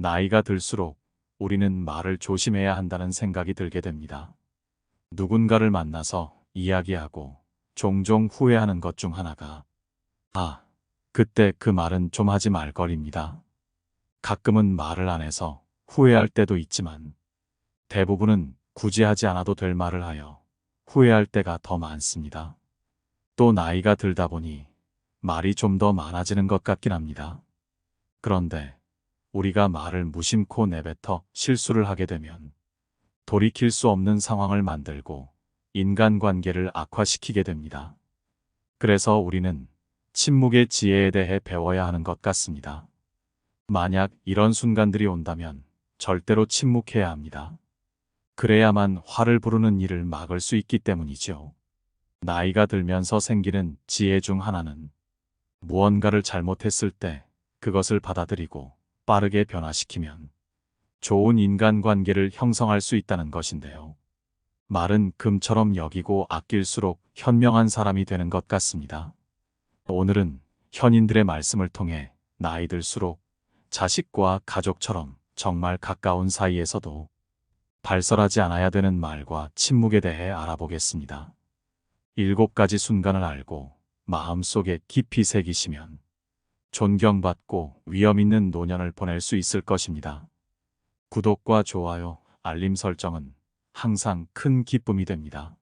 나이가 들수록 우리는 말을 조심해야 한다는 생각이 들게 됩니다. 누군가를 만나서 이야기하고 종종 후회하는 것 중 하나가 그때 그 말은 좀 하지 말 걸입니다. 가끔은 말을 안 해서 후회할 때도 있지만 대부분은 굳이 하지 않아도 될 말을 하여 후회할 때가 더 많습니다. 또 나이가 들다 보니 말이 좀 더 많아지는 것 같긴 합니다. 그런데 우리가 말을 무심코 내뱉어 실수를 하게 되면 돌이킬 수 없는 상황을 만들고 인간관계를 악화시키게 됩니다. 그래서 우리는 침묵의 지혜에 대해 배워야 하는 것 같습니다. 만약 이런 순간들이 온다면 절대로 침묵해야 합니다. 그래야만 화를 부르는 일을 막을 수 있기 때문이죠. 나이가 들면서 생기는 지혜 중 하나는 무언가를 잘못했을 때 그것을 받아들이고 빠르게 변화시키면 좋은 인간관계를 형성할 수 있다는 것인데요. 말은 금처럼 여기고 아낄수록 현명한 사람이 되는 것 같습니다. 오늘은 현인들의 말씀을 통해 나이 들수록 자식과 가족처럼 정말 가까운 사이에서도 발설하지 않아야 되는 말과 침묵에 대해 알아보겠습니다. 7가지 순간을 알고 마음속에 깊이 새기시면 존경받고 위험 있는 노년을 보낼 수 있을 것입니다. 구독과 좋아요, 알림 설정은 항상 큰 기쁨이 됩니다.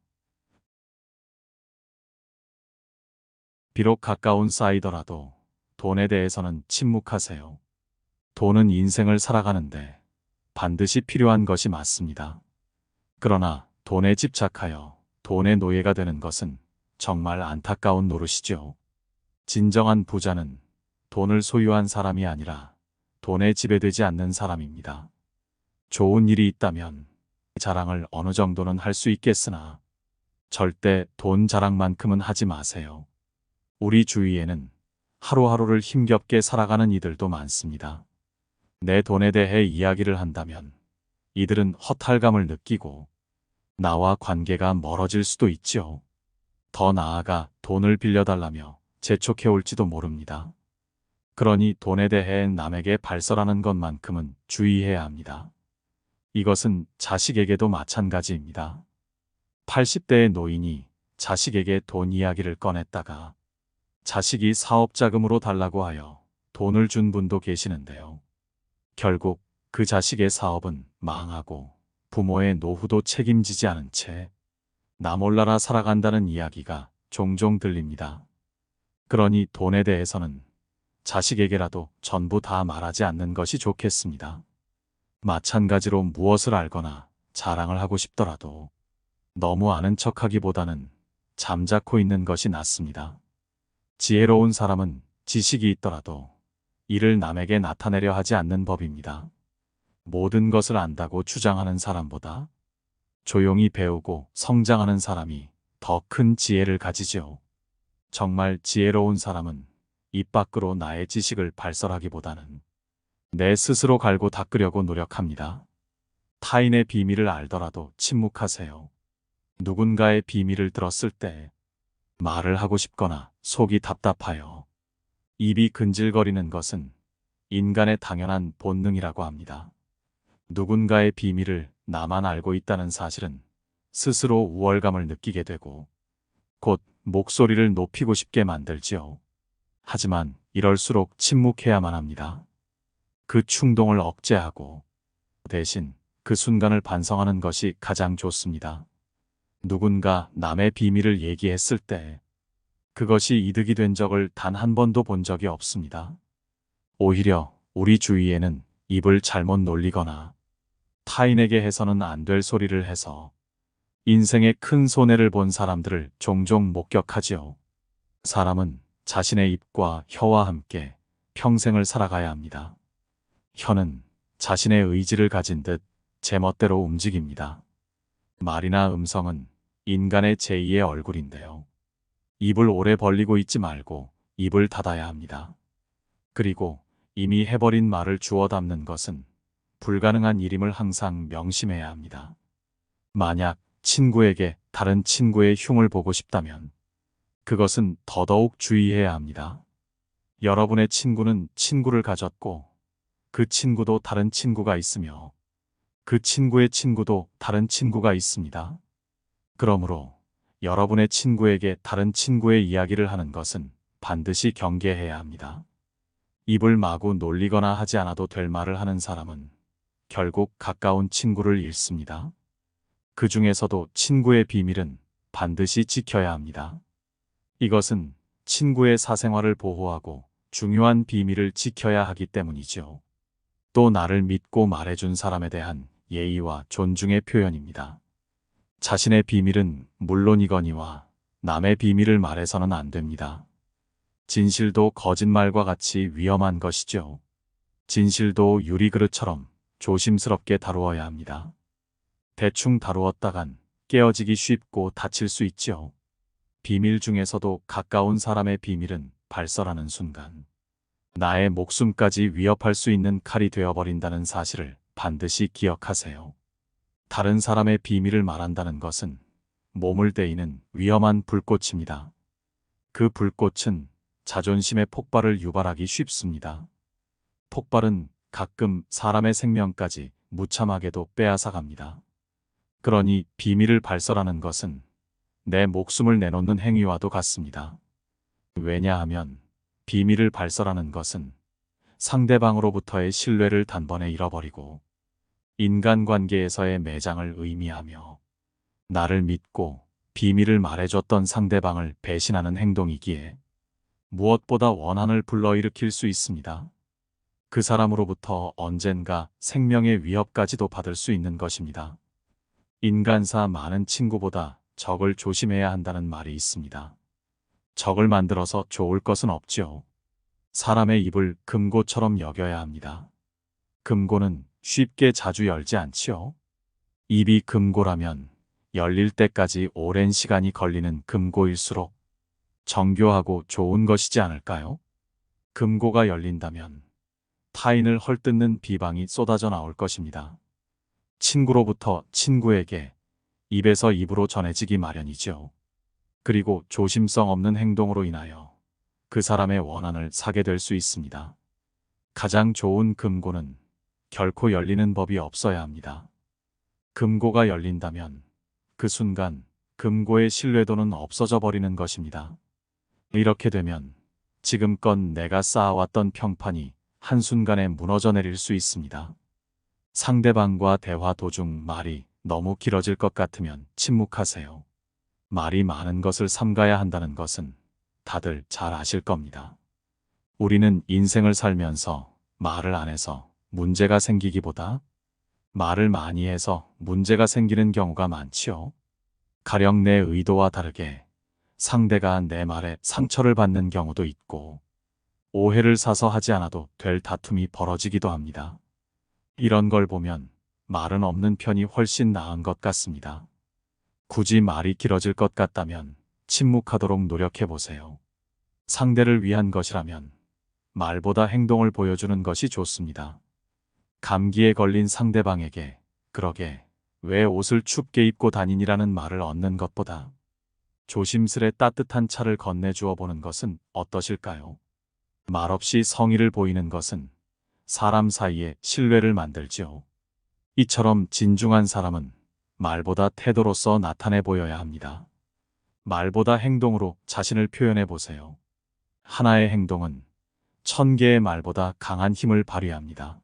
비록 가까운 사이더라도 돈에 대해서는 침묵하세요. 돈은 인생을 살아가는데 반드시 필요한 것이 맞습니다. 그러나 돈에 집착하여 돈의 노예가 되는 것은 정말 안타까운 노릇이죠. 진정한 부자는 돈을 소유한 사람이 아니라 돈에 지배되지 않는 사람입니다. 좋은 일이 있다면 자랑을 어느 정도는 할 수 있겠으나 절대 돈 자랑만큼은 하지 마세요. 우리 주위에는 하루하루를 힘겹게 살아가는 이들도 많습니다. 내 돈에 대해 이야기를 한다면 이들은 허탈감을 느끼고 나와 관계가 멀어질 수도 있죠. 더 나아가 돈을 빌려달라며 재촉해 올지도 모릅니다. 그러니 돈에 대해 남에게 발설하는 것만큼은 주의해야 합니다. 이것은 자식에게도 마찬가지입니다. 80대의 노인이 자식에게 돈 이야기를 꺼냈다가 자식이 사업 자금으로 달라고 하여 돈을 준 분도 계시는데요. 결국 그 자식의 사업은 망하고 부모의 노후도 책임지지 않은 채 나 몰라라 살아간다는 이야기가 종종 들립니다. 그러니 돈에 대해서는 자식에게라도 전부 다 말하지 않는 것이 좋겠습니다. 마찬가지로 무엇을 알거나 자랑을 하고 싶더라도 너무 아는 척하기보다는 잠자코 있는 것이 낫습니다. 지혜로운 사람은 지식이 있더라도 이를 남에게 나타내려 하지 않는 법입니다. 모든 것을 안다고 주장하는 사람보다 조용히 배우고 성장하는 사람이 더 큰 지혜를 가지죠. 정말 지혜로운 사람은 입 밖으로 나의 지식을 발설하기보다는 내 스스로 갈고 닦으려고 노력합니다. 타인의 비밀을 알더라도 침묵하세요. 누군가의 비밀을 들었을 때 말을 하고 싶거나 속이 답답하여 입이 근질거리는 것은 인간의 당연한 본능이라고 합니다. 누군가의 비밀을 나만 알고 있다는 사실은 스스로 우월감을 느끼게 되고 곧 목소리를 높이고 싶게 만들지요. 하지만 이럴수록 침묵해야만 합니다. 그 충동을 억제하고 대신 그 순간을 반성하는 것이 가장 좋습니다. 누군가 남의 비밀을 얘기했을 때 그것이 이득이 된 적을 단 한 번도 본 적이 없습니다. 오히려 우리 주위에는 입을 잘못 놀리거나 타인에게 해서는 안 될 소리를 해서 인생에 큰 손해를 본 사람들을 종종 목격하지요. 사람은 자신의 입과 혀와 함께 평생을 살아가야 합니다. 혀는 자신의 의지를 가진 듯 제멋대로 움직입니다. 말이나 음성은 인간의 제2의 얼굴인데요. 입을 오래 벌리고 있지 말고 입을 닫아야 합니다. 그리고 이미 해버린 말을 주워 담는 것은 불가능한 일임을 항상 명심해야 합니다. 만약 친구에게 다른 친구의 흉을 보고 싶다면 그것은 더더욱 주의해야 합니다. 여러분의 친구는 친구를 가졌고 그 친구도 다른 친구가 있으며 그 친구의 친구도 다른 친구가 있습니다. 그러므로 여러분의 친구에게 다른 친구의 이야기를 하는 것은 반드시 경계해야 합니다. 입을 마구 놀리거나 하지 않아도 될 말을 하는 사람은 결국 가까운 친구를 잃습니다. 그 중에서도 친구의 비밀은 반드시 지켜야 합니다. 이것은 친구의 사생활을 보호하고 중요한 비밀을 지켜야 하기 때문이죠. 또 나를 믿고 말해준 사람에 대한 예의와 존중의 표현입니다. 자신의 비밀은 물론이거니와 남의 비밀을 말해서는 안 됩니다. 진실도 거짓말과 같이 위험한 것이죠. 진실도 유리그릇처럼 조심스럽게 다루어야 합니다. 대충 다루었다간 깨어지기 쉽고 다칠 수 있죠. 비밀 중에서도 가까운 사람의 비밀은 발설하는 순간 나의 목숨까지 위협할 수 있는 칼이 되어버린다는 사실을 반드시 기억하세요. 다른 사람의 비밀을 말한다는 것은 몸을 데이는 위험한 불꽃입니다. 그 불꽃은 자존심의 폭발을 유발하기 쉽습니다. 폭발은 가끔 사람의 생명까지 무참하게도 빼앗아갑니다. 그러니 비밀을 발설하는 것은 내 목숨을 내놓는 행위와도 같습니다. 왜냐하면 비밀을 발설하는 것은 상대방으로부터의 신뢰를 단번에 잃어버리고 인간관계에서의 매장을 의미하며 나를 믿고 비밀을 말해줬던 상대방을 배신하는 행동이기에 무엇보다 원한을 불러일으킬 수 있습니다. 그 사람으로부터 언젠가 생명의 위협까지도 받을 수 있는 것입니다. 인간사 많은 친구보다 적을 조심해야 한다는 말이 있습니다. 적을 만들어서 좋을 것은 없지요. 사람의 입을 금고처럼 여겨야 합니다. 금고는 쉽게 자주 열지 않지요. 입이 금고라면 열릴 때까지 오랜 시간이 걸리는 금고일수록 정교하고 좋은 것이지 않을까요? 금고가 열린다면 타인을 헐뜯는 비방이 쏟아져 나올 것입니다. 친구로부터 친구에게 입에서 입으로 전해지기 마련이죠. 그리고 조심성 없는 행동으로 인하여 그 사람의 원한을 사게 될 수 있습니다. 가장 좋은 금고는 결코 열리는 법이 없어야 합니다. 금고가 열린다면 그 순간 금고의 신뢰도는 없어져 버리는 것입니다. 이렇게 되면 지금껏 내가 쌓아왔던 평판이 한순간에 무너져 내릴 수 있습니다. 상대방과 대화 도중 말이 너무 길어질 것 같으면 침묵하세요. 말이 많은 것을 삼가야 한다는 것은 다들 잘 아실 겁니다. 우리는 인생을 살면서 말을 안 해서 문제가 생기기보다 말을 많이 해서 문제가 생기는 경우가 많지요. 가령 내 의도와 다르게 상대가 내 말에 상처를 받는 경우도 있고 오해를 사서 하지 않아도 될 다툼이 벌어지기도 합니다. 이런 걸 보면 말은 없는 편이 훨씬 나은 것 같습니다. 굳이 말이 길어질 것 같다면 침묵하도록 노력해보세요. 상대를 위한 것이라면 말보다 행동을 보여주는 것이 좋습니다. 감기에 걸린 상대방에게 그러게 왜 옷을 춥게 입고 다니니라는 말을 얻는 것보다 조심스레 따뜻한 차를 건네주어 보는 것은 어떠실까요? 말없이 성의를 보이는 것은 사람 사이에 신뢰를 만들지요. 이처럼 진중한 사람은 말보다 태도로서 나타내 보여야 합니다. 말보다 행동으로 자신을 표현해 보세요. 하나의 행동은 1000개의 말보다 강한 힘을 발휘합니다.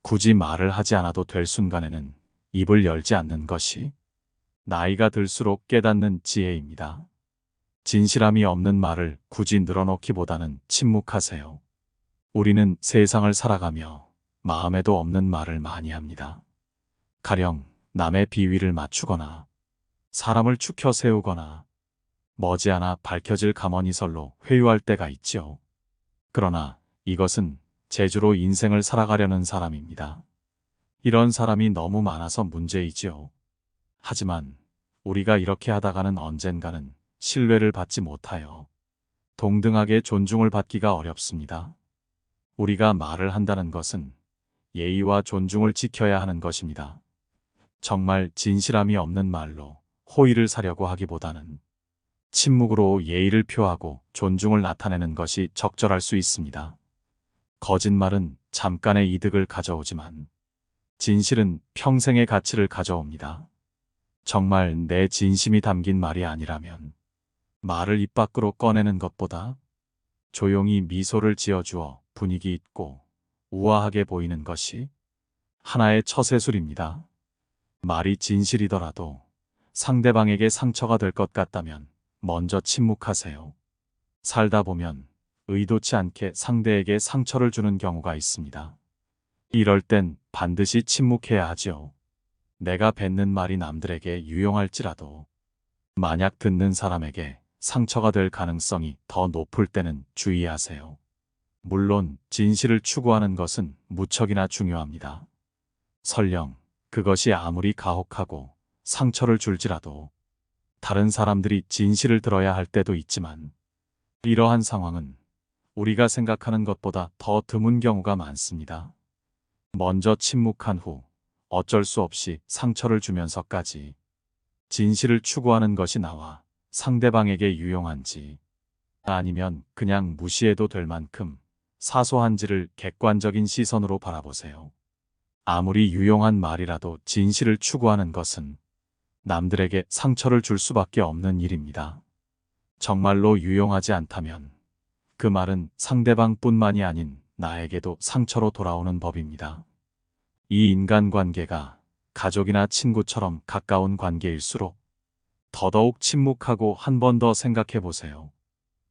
굳이 말을 하지 않아도 될 순간에는 입을 열지 않는 것이 나이가 들수록 깨닫는 지혜입니다. 진실함이 없는 말을 굳이 늘어놓기보다는 침묵하세요. 우리는 세상을 살아가며 마음에도 없는 말을 많이 합니다. 가령 남의 비위를 맞추거나 사람을 추켜 세우거나 머지않아 밝혀질 가머니설로 회유할 때가 있죠. 그러나 이것은 재주로 인생을 살아가려는 사람입니다. 이런 사람이 너무 많아서 문제이지요. 하지만 우리가 이렇게 하다가는 언젠가는 신뢰를 받지 못하여 동등하게 존중을 받기가 어렵습니다. 우리가 말을 한다는 것은 예의와 존중을 지켜야 하는 것입니다. 정말 진실함이 없는 말로 호의를 사려고 하기보다는 침묵으로 예의를 표하고 존중을 나타내는 것이 적절할 수 있습니다. 거짓말은 잠깐의 이득을 가져오지만 진실은 평생의 가치를 가져옵니다. 정말 내 진심이 담긴 말이 아니라면 말을 입 밖으로 꺼내는 것보다 조용히 미소를 지어주어 분위기 있고 우아하게 보이는 것이 하나의 처세술입니다. 말이 진실이더라도 상대방에게 상처가 될 것 같다면 먼저 침묵하세요. 살다 보면 의도치 않게 상대에게 상처를 주는 경우가 있습니다. 이럴 땐 반드시 침묵해야 하죠. 내가 뱉는 말이 남들에게 유용할지라도 만약 듣는 사람에게 상처가 될 가능성이 더 높을 때는 주의하세요. 물론 진실을 추구하는 것은 무척이나 중요합니다. 설령 그것이 아무리 가혹하고 상처를 줄지라도 다른 사람들이 진실을 들어야 할 때도 있지만 이러한 상황은 우리가 생각하는 것보다 더 드문 경우가 많습니다. 먼저 침묵한 후 어쩔 수 없이 상처를 주면서까지 진실을 추구하는 것이 나와 상대방에게 유용한지 아니면 그냥 무시해도 될 만큼 사소한지를 객관적인 시선으로 바라보세요. 아무리 유용한 말이라도 진실을 추구하는 것은 남들에게 상처를 줄 수밖에 없는 일입니다. 정말로 유용하지 않다면 그 말은 상대방뿐만이 아닌 나에게도 상처로 돌아오는 법입니다. 이 인간관계가 가족이나 친구처럼 가까운 관계일수록 더더욱 침묵하고 한 번 더 생각해 보세요.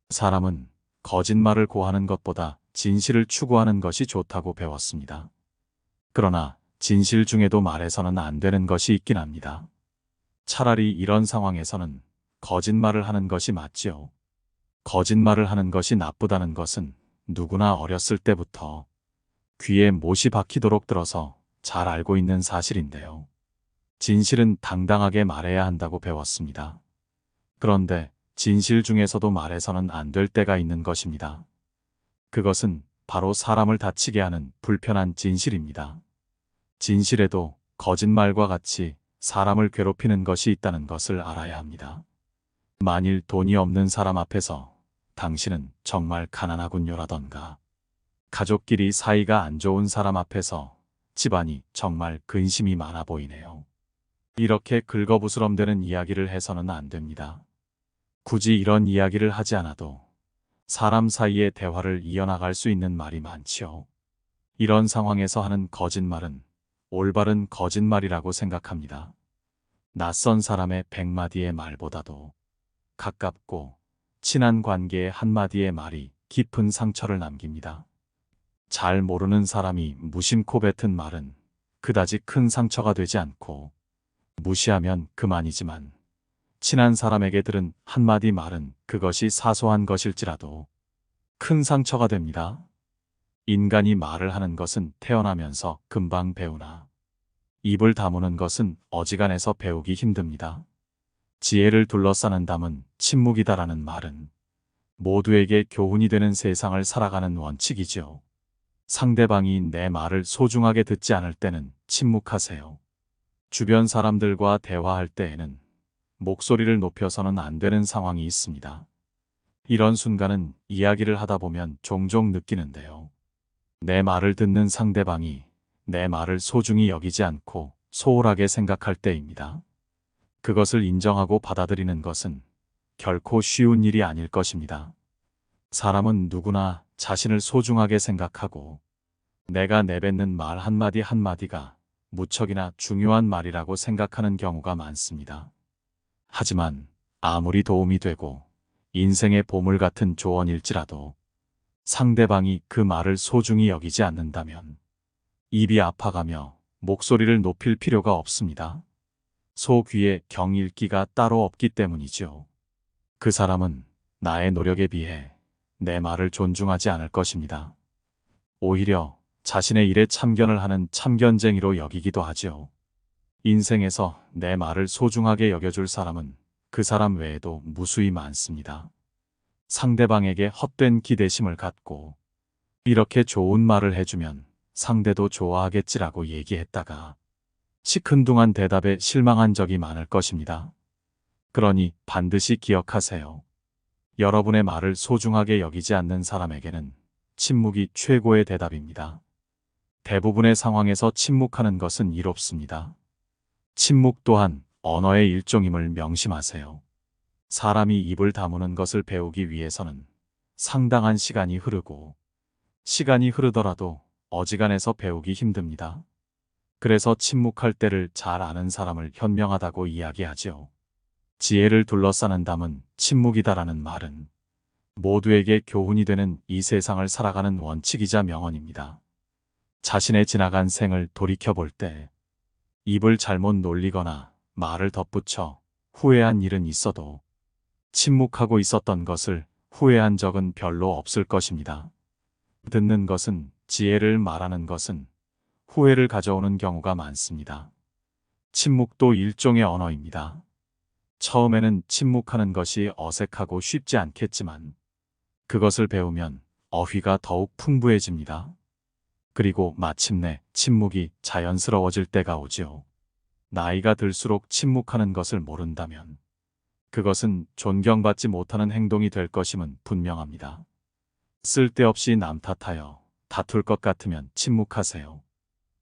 사람은 거짓말을 고하는 것보다 진실을 추구하는 것이 좋다고 배웠습니다. 그러나 진실 중에도 말해서는 안 되는 것이 있긴 합니다. 차라리 이런 상황에서는 거짓말을 하는 것이 맞지요. 거짓말을 하는 것이 나쁘다는 것은 누구나 어렸을 때부터 귀에 못이 박히도록 들어서 잘 알고 있는 사실인데요. 진실은 당당하게 말해야 한다고 배웠습니다. 그런데 진실 중에서도 말해서는 안 될 때가 있는 것입니다. 그것은 바로 사람을 다치게 하는 불편한 진실입니다. 진실에도 거짓말과 같이 사람을 괴롭히는 것이 있다는 것을 알아야 합니다. 만일 돈이 없는 사람 앞에서 당신은 정말 가난하군요라던가 가족끼리 사이가 안 좋은 사람 앞에서 집안이 정말 근심이 많아 보이네요. 이렇게 긁어부스럼대는 이야기를 해서는 안 됩니다. 굳이 이런 이야기를 하지 않아도 사람 사이의 대화를 이어나갈 수 있는 말이 많지요. 이런 상황에서 하는 거짓말은 올바른 거짓말이라고 생각합니다. 낯선 사람의 100마디의 말보다도 가깝고 친한 관계의 한마디의 말이 깊은 상처를 남깁니다. 잘 모르는 사람이 무심코 뱉은 말은 그다지 큰 상처가 되지 않고 무시하면 그만이지만 친한 사람에게 들은 한마디 말은 그것이 사소한 것일지라도 큰 상처가 됩니다. 인간이 말을 하는 것은 태어나면서 금방 배우나 입을 다무는 것은 어지간해서 배우기 힘듭니다. 지혜를 둘러싸는 담은 침묵이다라는 말은 모두에게 교훈이 되는 세상을 살아가는 원칙이지요. 상대방이 내 말을 소중하게 듣지 않을 때는 침묵하세요. 주변 사람들과 대화할 때에는 목소리를 높여서는 안 되는 상황이 있습니다. 이런 순간은 이야기를 하다 보면 종종 느끼는데요. 내 말을 듣는 상대방이 내 말을 소중히 여기지 않고 소홀하게 생각할 때입니다. 그것을 인정하고 받아들이는 것은 결코 쉬운 일이 아닐 것입니다. 사람은 누구나 자신을 소중하게 생각하고 내가 내뱉는 말 한마디 한마디가 무척이나 중요한 말이라고 생각하는 경우가 많습니다. 하지만 아무리 도움이 되고 인생의 보물 같은 조언일지라도 상대방이 그 말을 소중히 여기지 않는다면 입이 아파가며 목소리를 높일 필요가 없습니다. 소 귀에 경 읽기가 따로 없기 때문이죠. 그 사람은 나의 노력에 비해 내 말을 존중하지 않을 것입니다. 오히려 자신의 일에 참견을 하는 참견쟁이로 여기기도 하죠. 인생에서 내 말을 소중하게 여겨줄 사람은 그 사람 외에도 무수히 많습니다. 상대방에게 헛된 기대심을 갖고 이렇게 좋은 말을 해주면 상대도 좋아하겠지라고 얘기했다가 시큰둥한 대답에 실망한 적이 많을 것입니다. 그러니 반드시 기억하세요. 여러분의 말을 소중하게 여기지 않는 사람에게는 침묵이 최고의 대답입니다. 대부분의 상황에서 침묵하는 것은 이롭습니다. 침묵 또한 언어의 일종임을 명심하세요. 사람이 입을 다무는 것을 배우기 위해서는 상당한 시간이 흐르고, 시간이 흐르더라도 어지간해서 배우기 힘듭니다. 그래서 침묵할 때를 잘 아는 사람을 현명하다고 이야기하지요. 지혜를 둘러싸는 담은 침묵이다라는 말은 모두에게 교훈이 되는 이 세상을 살아가는 원칙이자 명언입니다. 자신의 지나간 생을 돌이켜볼 때 입을 잘못 놀리거나 말을 덧붙여 후회한 일은 있어도 침묵하고 있었던 것을 후회한 적은 별로 없을 것입니다. 듣는 것은, 지혜를 말하는 것은 후회를 가져오는 경우가 많습니다. 침묵도 일종의 언어입니다. 처음에는 침묵하는 것이 어색하고 쉽지 않겠지만 그것을 배우면 어휘가 더욱 풍부해집니다. 그리고 마침내 침묵이 자연스러워질 때가 오지요. 나이가 들수록 침묵하는 것을 모른다면 그것은 존경받지 못하는 행동이 될 것임은 분명합니다. 쓸데없이 남 탓하여 다툴 것 같으면 침묵하세요.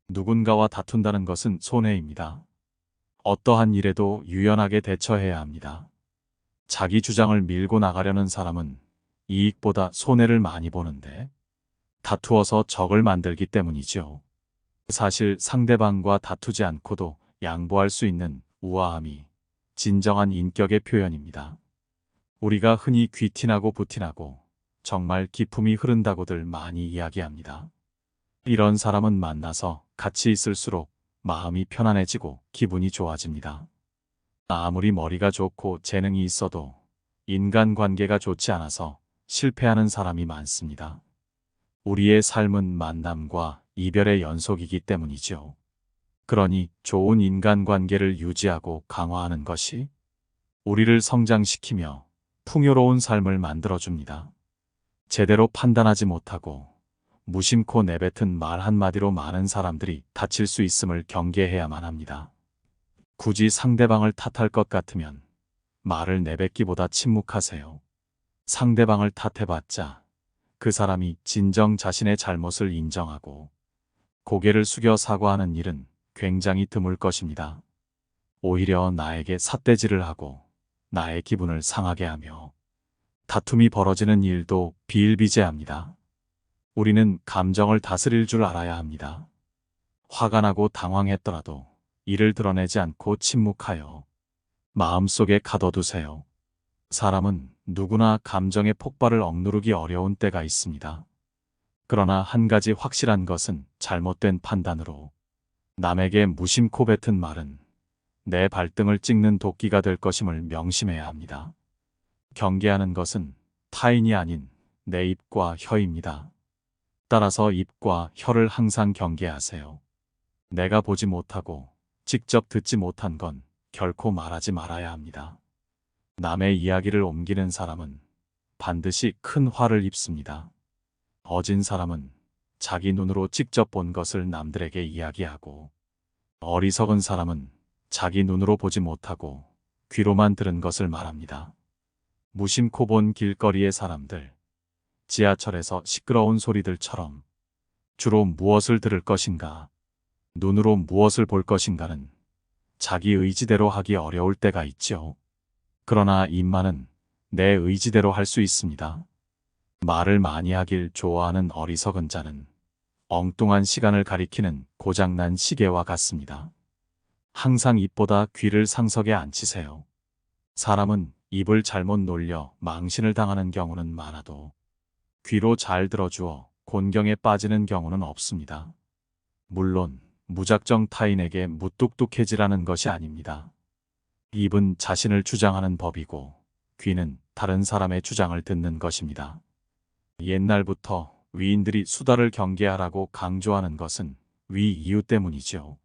누군가와 다툰다는 것은 손해입니다. 어떠한 일에도 유연하게 대처해야 합니다. 자기 주장을 밀고 나가려는 사람은 이익보다 손해를 많이 보는데 다투어서 적을 만들기 때문이죠. 사실 상대방과 다투지 않고도 양보할 수 있는 우아함이 진정한 인격의 표현입니다. 우리가 흔히 귀티나고 부티나고 정말 기품이 흐른다고들 많이 이야기합니다. 이런 사람은 만나서 같이 있을수록 마음이 편안해지고 기분이 좋아집니다. 아무리 머리가 좋고 재능이 있어도 인간관계가 좋지 않아서 실패하는 사람이 많습니다. 우리의 삶은 만남과 이별의 연속이기 때문이죠. 그러니 좋은 인간관계를 유지하고 강화하는 것이 우리를 성장시키며 풍요로운 삶을 만들어줍니다. 제대로 판단하지 못하고 무심코 내뱉은 말 한마디로 많은 사람들이 다칠 수 있음을 경계해야만 합니다. 굳이 상대방을 탓할 것 같으면 말을 내뱉기보다 침묵하세요. 상대방을 탓해봤자 그 사람이 진정 자신의 잘못을 인정하고 고개를 숙여 사과하는 일은 굉장히 드물 것입니다. 오히려 나에게 삿대질을 하고 나의 기분을 상하게 하며 다툼이 벌어지는 일도 비일비재합니다. 우리는 감정을 다스릴 줄 알아야 합니다. 화가 나고 당황했더라도 이를 드러내지 않고 침묵하여 마음속에 가둬두세요. 사람은 누구나 감정의 폭발을 억누르기 어려운 때가 있습니다. 그러나 한 가지 확실한 것은 잘못된 판단으로 남에게 무심코 뱉은 말은 내 발등을 찍는 도끼가 될 것임을 명심해야 합니다. 경계하는 것은 타인이 아닌 내 입과 혀입니다. 따라서 입과 혀를 항상 경계하세요. 내가 보지 못하고 직접 듣지 못한 건 결코 말하지 말아야 합니다. 남의 이야기를 옮기는 사람은 반드시 큰 화를 입습니다. 어진 사람은 자기 눈으로 직접 본 것을 남들에게 이야기하고, 어리석은 사람은 자기 눈으로 보지 못하고 귀로만 들은 것을 말합니다. 무심코 본 길거리의 사람들, 지하철에서 시끄러운 소리들처럼 주로 무엇을 들을 것인가, 눈으로 무엇을 볼 것인가는 자기 의지대로 하기 어려울 때가 있죠. 그러나 입만은 내 의지대로 할 수 있습니다. 말을 많이 하길 좋아하는 어리석은 자는 엉뚱한 시간을 가리키는 고장난 시계와 같습니다. 항상 입보다 귀를 상석에 앉히세요. 사람은 입을 잘못 놀려 망신을 당하는 경우는 많아도 귀로 잘 들어주어 곤경에 빠지는 경우는 없습니다. 물론 무작정 타인에게 무뚝뚝해지라는 것이 아닙니다. 입은 자신을 주장하는 법이고 귀는 다른 사람의 주장을 듣는 것입니다. 옛날부터 위인들이 수다를 경계하라고 강조하는 것은 위 이유 때문이죠.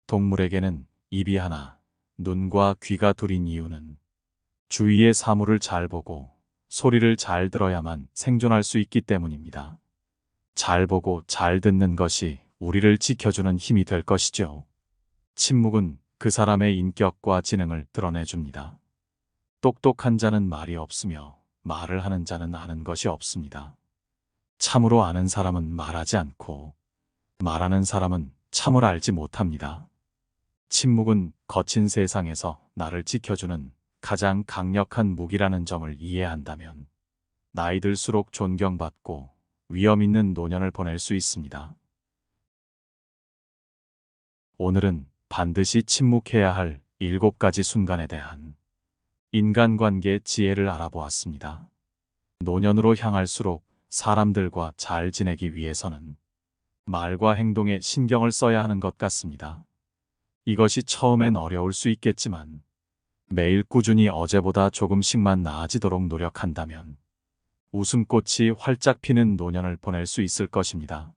동물에게는 입이 하나, 눈과 귀가 둘인 이유는 주위의 사물을 잘 보고 소리를 잘 들어야만 생존할 수 있기 때문입니다. 잘 보고 잘 듣는 것이 우리를 지켜주는 힘이 될 것이죠. 침묵은 그 사람의 인격과 지능을 드러내줍니다. 똑똑한 자는 말이 없으며 말을 하는 자는 아는 것이 없습니다. 참으로 아는 사람은 말하지 않고 말하는 사람은 참을 알지 못합니다. 침묵은 거친 세상에서 나를 지켜주는 가장 강력한 무기라는 점을 이해한다면 나이 들수록 존경받고 위험 있는 노년을 보낼 수 있습니다. 오늘은 반드시 침묵해야 할 7가지 순간에 대한 인간관계의 지혜를 알아보았습니다. 노년으로 향할수록 사람들과 잘 지내기 위해서는 말과 행동에 신경을 써야 하는 것 같습니다. 이것이 처음엔 어려울 수 있겠지만 매일 꾸준히 어제보다 조금씩만 나아지도록 노력한다면 웃음꽃이 활짝 피는 노년을 보낼 수 있을 것입니다.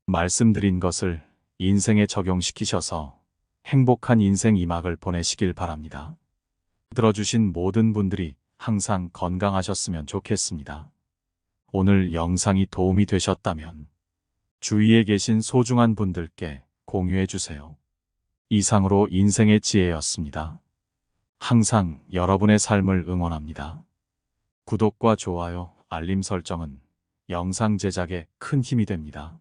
말씀드린 것을 인생에 적용시키셔서 행복한 인생 2막을 보내시길 바랍니다. 들어주신 모든 분들이 항상 건강하셨으면 좋겠습니다. 오늘 영상이 도움이 되셨다면 주위에 계신 소중한 분들께 공유해 주세요. 이상으로 인생의 지혜였습니다. 항상 여러분의 삶을 응원합니다. 구독과 좋아요, 알림 설정은 영상 제작에 큰 힘이 됩니다.